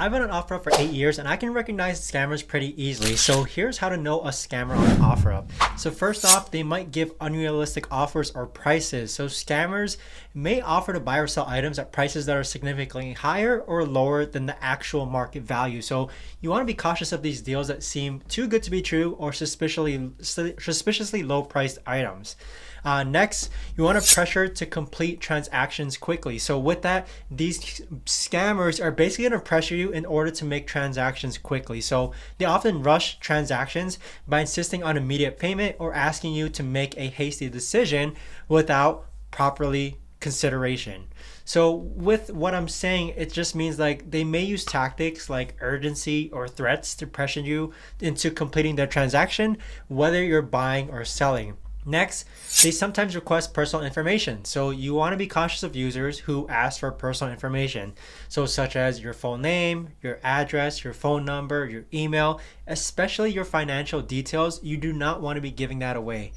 I've been on Offerup for 8 years and I can recognize scammers pretty easily. So here's how to know a scammer on Offerup. So first off, they might give unrealistic offers or prices. So scammers may offer to buy or sell items at prices that are significantly higher or lower than the actual market value. So you want to be cautious of these deals that seem too good to be true or suspiciously low priced items. Next, you want to pressure to complete transactions quickly. So with that, these scammers are basically going to pressure you in order to make transactions quickly. So they often rush transactions by insisting on immediate payment or asking you to make a hasty decision without properly consideration. So with what I'm saying, it just means like they may use tactics like urgency or threats to pressure you into completing their transaction, whether you're buying or selling. Next, they sometimes request personal information. So you want to be cautious of users who ask for personal information. So such as your full name, your address, your phone number, your email, especially your financial details. You do not want to be giving that away.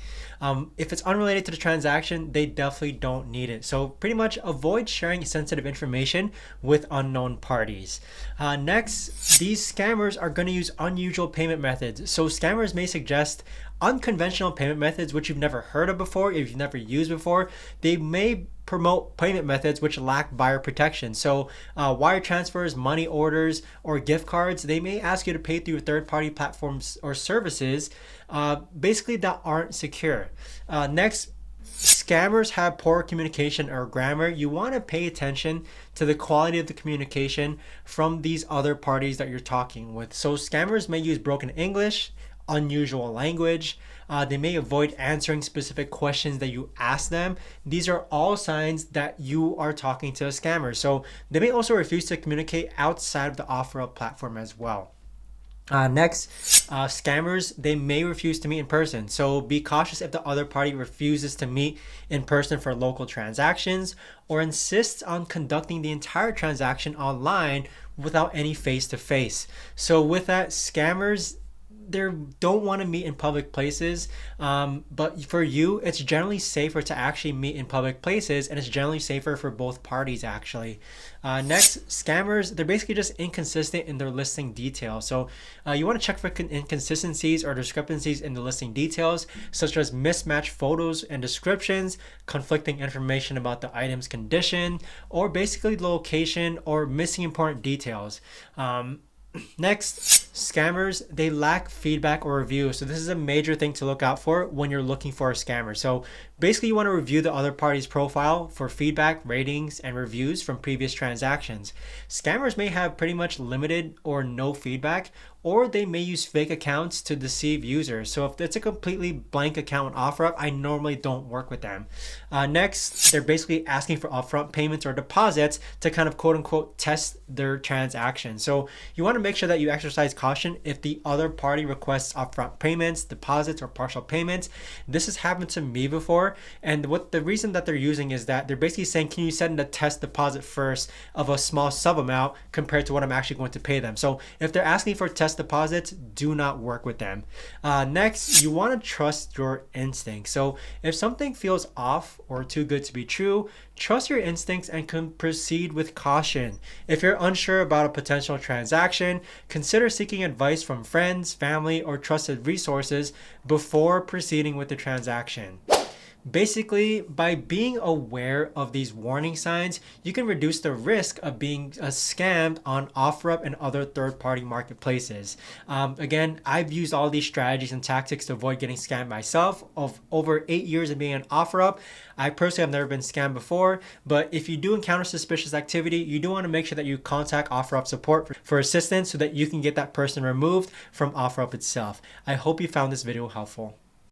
If it's unrelated to the transaction, they definitely don't need it. So pretty much avoid sharing sensitive information with unknown parties. Next, these scammers are going to use unusual payment methods. So scammers may suggest unconventional payment methods which you've never heard of before, if you've never used before. They may promote payment methods which lack buyer protection. So wire transfers, money orders, or gift cards, they may ask you to pay through third-party platforms or services basically that aren't secure. Next, scammers have poor communication or grammar. You want to pay attention to the quality of the communication from these other parties that you're talking with. So scammers may use broken English, unusual language. They may avoid answering specific questions that you ask them. These are all signs that you are talking to a scammer. So they may also refuse to communicate outside of the Offerup platform as well. Next, scammers, they may refuse to meet in person. So be cautious if the other party refuses to meet in person for local transactions or insists on conducting the entire transaction online without any face-to-face. So with that, scammers, they don't want to meet in public places, but for you it's generally safer to actually meet in public places, and it's generally safer for both parties actually. Next, scammers, they're basically just inconsistent in their listing details. So you want to check for inconsistencies or discrepancies in the listing details, such as mismatched photos and descriptions, conflicting information about the item's condition, or basically the location, or missing important details. Next, scammers, they lack feedback or reviews. So this is a major thing to look out for when you're looking for a scammer. So basically you want to review the other party's profile for feedback, ratings, and reviews from previous transactions. Scammers may have pretty much limited or no feedback, or they may use fake accounts to deceive users. So if it's a completely blank account on Offerup, I normally don't work with them. Next, they're basically asking for upfront payments or deposits to kind of quote unquote test their transaction. So you want to make sure that you exercise caution if the other party requests upfront payments, deposits, or partial payments. This has happened to me before, and what the reason that they're using is that they're basically saying, can you send a test deposit first of a small sub amount compared to what I'm actually going to pay them? So if they're asking for test deposits, do not work with them. Next, you want to trust your instincts. So if something feels off or too good to be true, trust your instincts and can proceed with caution. If you're unsure about a potential transaction, consider seeking advice from friends, family, or trusted resources before proceeding with the transaction. Basically, by being aware of these warning signs, you can reduce the risk of being scammed on Offerup and other third-party marketplaces. Again, I've used all these strategies and tactics to avoid getting scammed myself. Of over 8 years of being on Offerup, I personally have never been scammed before, but if you do encounter suspicious activity, you do want to make sure that you contact Offerup support for assistance so that you can get that person removed from Offerup itself. I hope you found this video helpful.